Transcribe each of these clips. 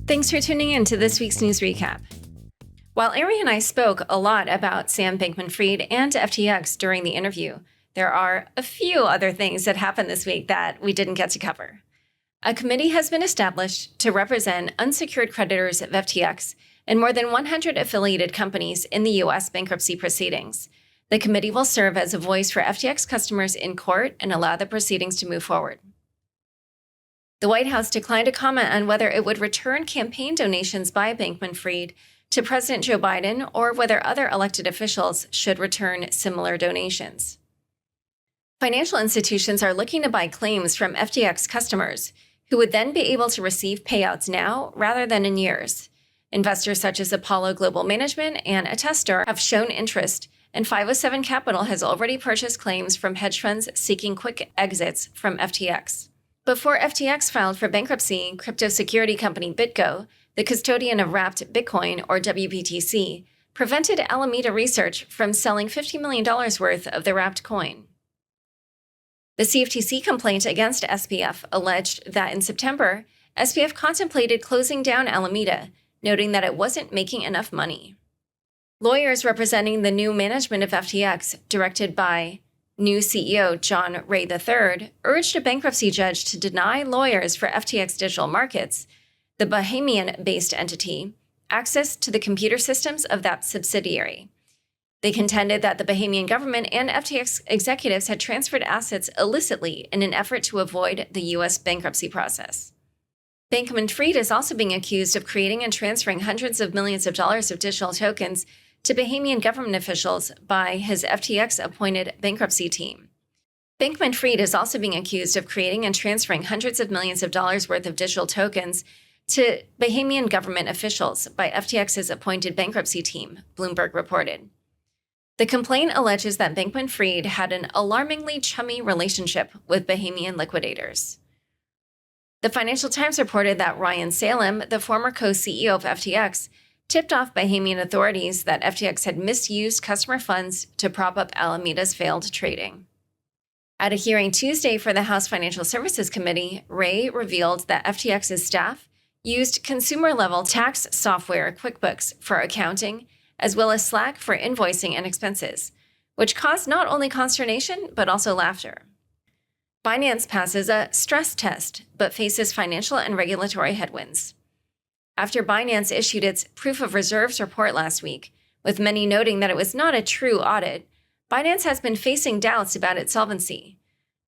Thanks for tuning in to this week's news recap. While Ari and I spoke a lot about Sam Bankman-Fried and FTX during the interview, there are a few other things that happened this week that we didn't get to cover. A committee has been established to represent unsecured creditors of FTX and more than 100 affiliated companies in the U.S. bankruptcy proceedings. The committee will serve as a voice for FTX customers in court and allow the proceedings to move forward. The White House declined to comment on whether it would return campaign donations by Bankman-Fried to President Joe Biden or whether other elected officials should return similar donations. Financial institutions are looking to buy claims from FTX customers, who would then be able to receive payouts now rather than in years. Investors such as Apollo Global Management and Attestor have shown interest, and 507 Capital has already purchased claims from hedge funds seeking quick exits from FTX. Before FTX filed for bankruptcy, crypto security company BitGo, the custodian of wrapped Bitcoin, or WBTC, prevented Alameda Research from selling $50 million worth of the wrapped coin. The CFTC complaint against SBF alleged that in September, SBF contemplated closing down Alameda, noting that it wasn't making enough money. Lawyers representing the new management of FTX, directed by new CEO John Ray III, urged a bankruptcy judge to deny lawyers for FTX Digital Markets, the Bahamian-based entity, access to the computer systems of that subsidiary. They contended that the Bahamian government and FTX executives had transferred assets illicitly in an effort to avoid the U.S. bankruptcy process. Bankman-Fried is also being accused of creating and transferring hundreds of millions of dollars of digital tokens to Bahamian government officials by his FTX-appointed bankruptcy team. Bankman-Fried is also being accused of creating and transferring hundreds of millions of dollars worth of digital tokens to Bahamian government officials by FTX's appointed bankruptcy team, Bloomberg reported. The complaint alleges that Bankman-Fried had an alarmingly chummy relationship with Bahamian liquidators. The Financial Times reported that Ryan Salem, the former co-CEO of FTX, tipped off Bahamian authorities that FTX had misused customer funds to prop up Alameda's failed trading. At a hearing Tuesday for the House Financial Services Committee, Ray revealed that FTX's staff used consumer-level tax software QuickBooks for accounting, as well as Slack for invoicing and expenses, which caused not only consternation, but also laughter. Binance passes a stress test, but faces financial and regulatory headwinds. After Binance issued its Proof of Reserves report last week, with many noting that it was not a true audit, Binance has been facing doubts about its solvency.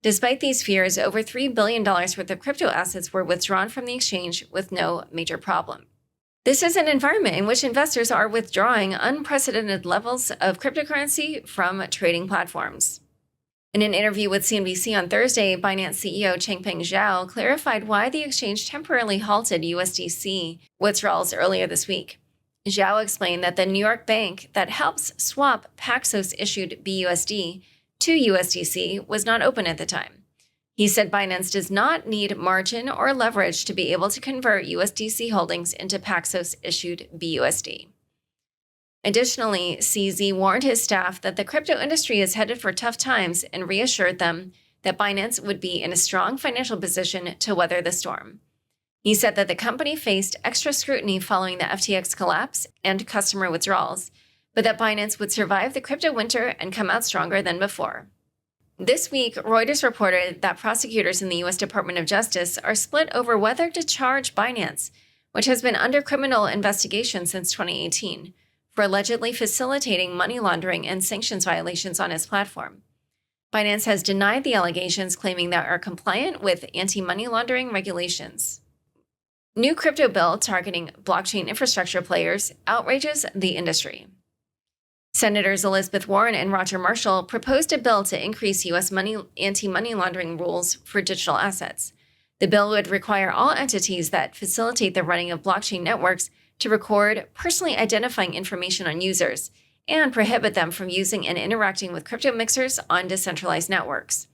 Despite these fears, over $3 billion worth of crypto assets were withdrawn from the exchange with no major problem. This is an environment in which investors are withdrawing unprecedented levels of cryptocurrency from trading platforms. In an interview with CNBC on Thursday, Binance CEO Changpeng Zhao clarified why the exchange temporarily halted USDC withdrawals earlier this week. Zhao explained that the New York bank that helps swap Paxos-issued BUSD to USDC was not open at the time. He said Binance does not need margin or leverage to be able to convert USDC holdings into Paxos-issued BUSD. Additionally, CZ warned his staff that the crypto industry is headed for tough times and reassured them that Binance would be in a strong financial position to weather the storm. He said that the company faced extra scrutiny following the FTX collapse and customer withdrawals, but that Binance would survive the crypto winter and come out stronger than before. This week, Reuters reported that prosecutors in the U.S. Department of Justice are split over whether to charge Binance, which has been under criminal investigation since 2018, for allegedly facilitating money laundering and sanctions violations on its platform. Binance has denied the allegations, claiming they are compliant with anti-money laundering regulations. New crypto bill targeting blockchain infrastructure players outrages the industry. Senators Elizabeth Warren and Roger Marshall proposed a bill to increase U.S. anti-money laundering rules for digital assets. The bill would require all entities that facilitate the running of blockchain networks to record personally identifying information on users and prohibit them from using and interacting with crypto mixers on decentralized networks.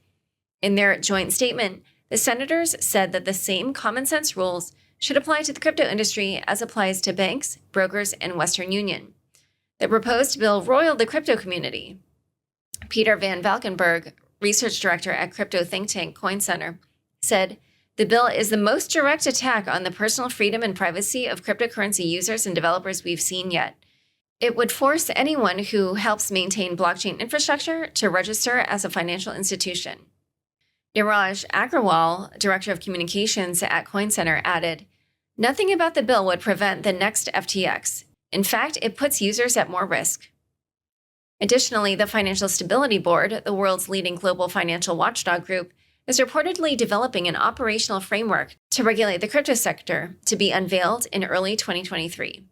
In their joint statement, the senators said that the same common sense rules should apply to the crypto industry as applies to banks, brokers, and Western Union. The proposed bill roiled the crypto community. Peter Van Valkenburg, research director at crypto think tank Coin Center, said, The bill is the most direct attack on the personal freedom and privacy of cryptocurrency users and developers we've seen yet. It would force anyone who helps maintain blockchain infrastructure to register as a financial institution. Niraj Agrawal, Director of Communications at Coin Center, added, "Nothing about the bill would prevent the next FTX. In fact, it puts users at more risk." Additionally, the Financial Stability Board, the world's leading global financial watchdog group, is reportedly developing an operational framework to regulate the crypto sector to be unveiled in early 2023.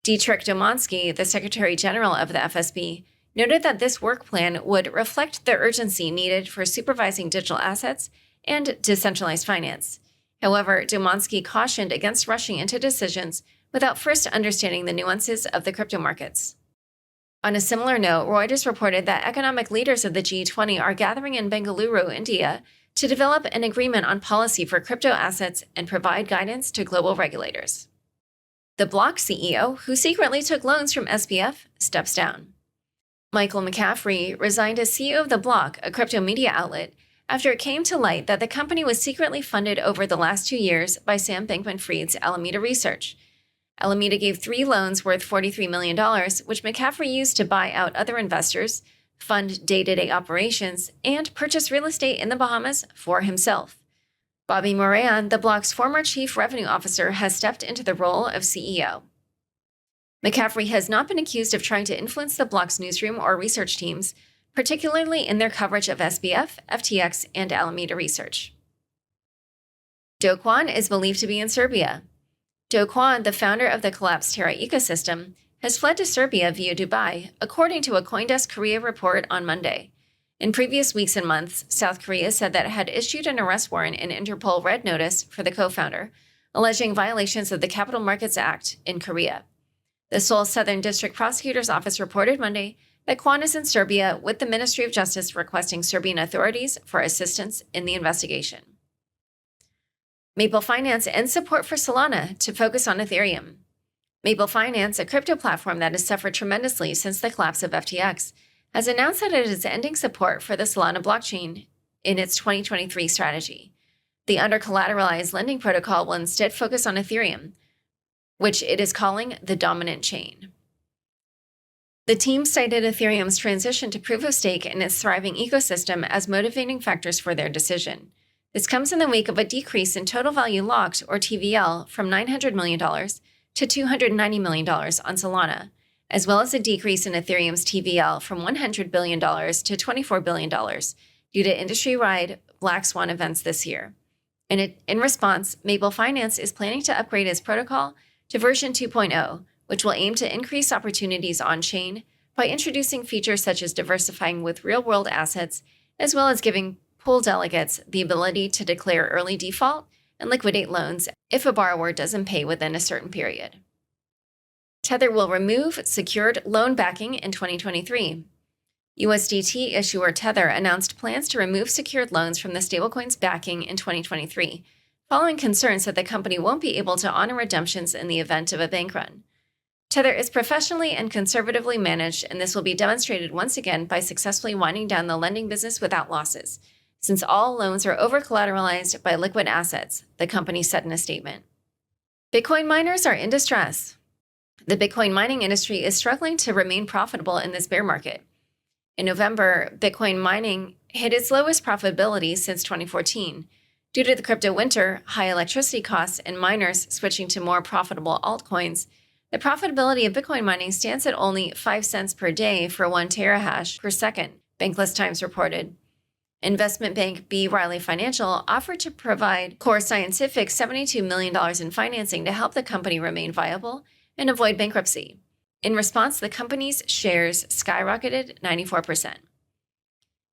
Dietrich Domanski, the Secretary General of the FSB, noted that this work plan would reflect the urgency needed for supervising digital assets and decentralized finance. However, Domanski cautioned against rushing into decisions without first understanding the nuances of the crypto markets. On a similar note, Reuters reported that economic leaders of the G20 are gathering in Bengaluru, India, to develop an agreement on policy for crypto assets and provide guidance to global regulators. The Block CEO, who secretly took loans from SBF, steps down. Michael McCaffrey resigned as CEO of The Block, a crypto media outlet, after it came to light that the company was secretly funded over the last 2 years by Sam Bankman-Fried's Alameda Research. Alameda gave 3 loans worth $43 million, which McCaffrey used to buy out other investors, fund day-to-day operations, and purchase real estate in the Bahamas for himself. Bobby Moran, the Block's former chief revenue officer, has stepped into the role of CEO. McCaffrey has not been accused of trying to influence the Block's newsroom or research teams, particularly in their coverage of SBF, FTX, and Alameda Research. Kwon is believed to be in Serbia. Kwon, the founder of the collapsed Terra ecosystem, has fled to Serbia via Dubai, according to a CoinDesk Korea report on Monday. In previous weeks and months, South Korea said that it had issued an arrest warrant and Interpol red notice for the co-founder, alleging violations of the Capital Markets Act in Korea. The Seoul Southern District Prosecutor's Office reported Monday that Kwon is in Serbia, with the Ministry of Justice requesting Serbian authorities for assistance in the investigation. Maple Finance ends support for Solana to focus on Ethereum. Maple Finance, a crypto platform that has suffered tremendously since the collapse of FTX, has announced that it is ending support for the Solana blockchain in its 2023 strategy. The under-collateralized lending protocol will instead focus on Ethereum, which it is calling the dominant chain. The team cited Ethereum's transition to proof-of-stake and its thriving ecosystem as motivating factors for their decision. This comes in the wake of a decrease in total value locked, or TVL, from $900 million to $290 million on Solana, as well as a decrease in Ethereum's TVL from $100 billion to $24 billion due to industry-wide Black Swan events this year. In response, Maple Finance is planning to upgrade its protocol to version 2.0, which will aim to increase opportunities on-chain by introducing features such as diversifying with real-world assets, as well as giving pool delegates the ability to declare early default and liquidate loans if a borrower doesn't pay within a certain period. Tether will remove secured loan backing in 2023. USDT issuer Tether announced plans to remove secured loans from the stablecoin's backing in 2023, following concerns that the company won't be able to honor redemptions in the event of a bank run. Tether is professionally and conservatively managed, and this will be demonstrated once again by successfully winding down the lending business without losses, since all loans are over-collateralized by liquid assets, the company said in a statement. Bitcoin miners are in distress. The Bitcoin mining industry is struggling to remain profitable in this bear market. In November, Bitcoin mining hit its lowest profitability since 2014. Due to the crypto winter, high electricity costs, and miners switching to more profitable altcoins, the profitability of Bitcoin mining stands at only 5 cents per day for 1 terahash per second, Bankless Times reported. Investment bank B. Riley Financial offered to provide Core Scientific $72 million in financing to help the company remain viable and avoid bankruptcy. In response, the company's shares skyrocketed 94%.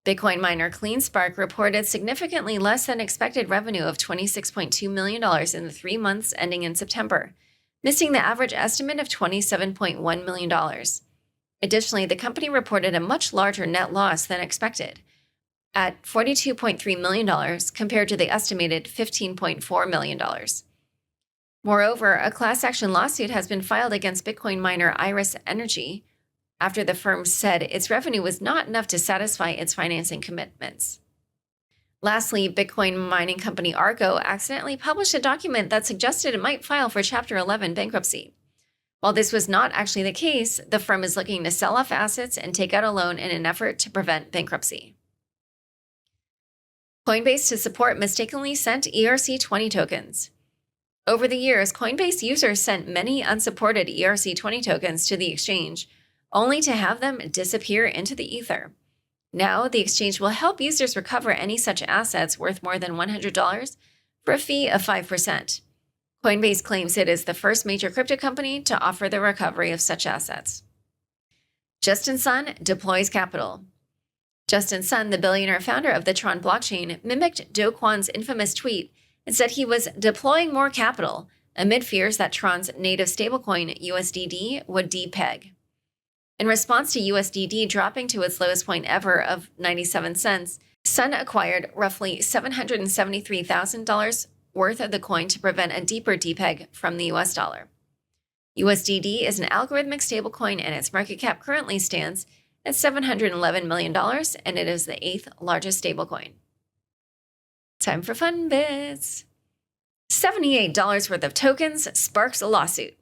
Bitcoin miner CleanSpark reported significantly less than expected revenue of $26.2 million in the 3 months ending in September, missing the average estimate of $27.1 million. Additionally, the company reported a much larger net loss than expected, at $42.3 million compared to the estimated $15.4 million. Moreover, a class action lawsuit has been filed against Bitcoin miner Iris Energy after the firm said its revenue was not enough to satisfy its financing commitments. Lastly, Bitcoin mining company Argo accidentally published a document that suggested it might file for Chapter 11 bankruptcy. While this was not actually the case, the firm is looking to sell off assets and take out a loan in an effort to prevent bankruptcy. Coinbase to support mistakenly sent ERC20 tokens. Over the years, Coinbase users sent many unsupported ERC20 tokens to the exchange, only to have them disappear into the ether. Now, the exchange will help users recover any such assets worth more than $100 for a fee of 5%. Coinbase claims it is the first major crypto company to offer the recovery of such assets. Justin Sun deploys capital. Justin Sun, the billionaire founder of the Tron blockchain, mimicked Do Kwon's infamous tweet and said he was deploying more capital amid fears that Tron's native stablecoin USDD would depeg. In response to USDD dropping to its lowest point ever of 97 cents, Sun acquired roughly $773,000 worth of the coin to prevent a deeper depeg from the US dollar. USDD is an algorithmic stablecoin and its market cap currently stands at $711 million, and it is the 8th largest stablecoin. Time for fun bits. $78 worth of tokens sparks a lawsuit.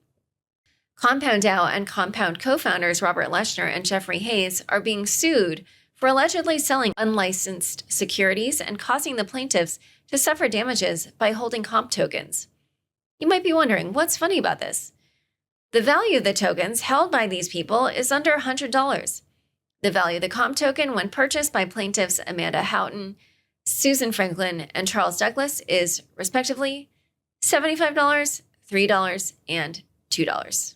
Compound DAO and Compound co-founders Robert Leshner and Jeffrey Hayes are being sued for allegedly selling unlicensed securities and causing the plaintiffs to suffer damages by holding comp tokens. You might be wondering, what's funny about this? The value of the tokens held by these people is under $100. The value of the comp token when purchased by plaintiffs Amanda Houghton, Susan Franklin, and Charles Douglas is, respectively, $75, $3, and $2.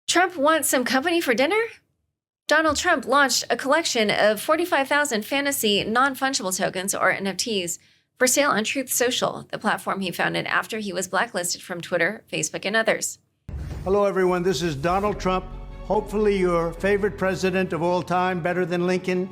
Trump wants some company for dinner? Donald Trump launched a collection of 45,000 fantasy non-fungible tokens, or NFTs, for sale on Truth Social, the platform he founded after he was blacklisted from Twitter, Facebook, and others. Hello, everyone. This is Donald Trump. Hopefully your favorite president of all time, better than Lincoln,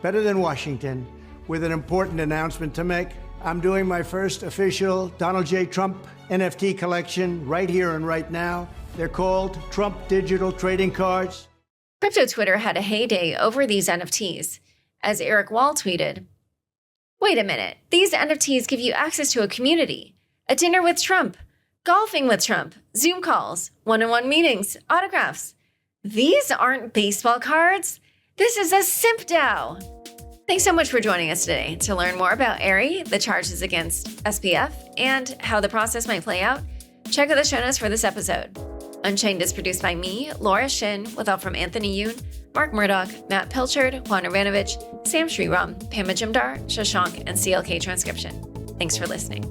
better than Washington, with an important announcement to make. I'm doing my first official Donald J. Trump NFT collection right here and right now. They're called Trump Digital Trading Cards. Crypto Twitter had a heyday over these NFTs. As Eric Wall tweeted, "Wait a minute, these NFTs give you access to a community, a dinner with Trump, golfing with Trump, Zoom calls, one-on-one meetings, autographs. These aren't baseball cards. This is a simp DAO." Thanks so much for joining us today. To learn more about Ari, the charges against SPF, and how the process might play out, check out the show notes for this episode. Unchained is produced by me, Laura Shin, with help from Anthony Yoon, Mark Murdoch, Matt Pilchard, Kwon Iranovich, Sam Sriram, Pema Jamdar, Shashank, and CLK Transcription. Thanks for listening.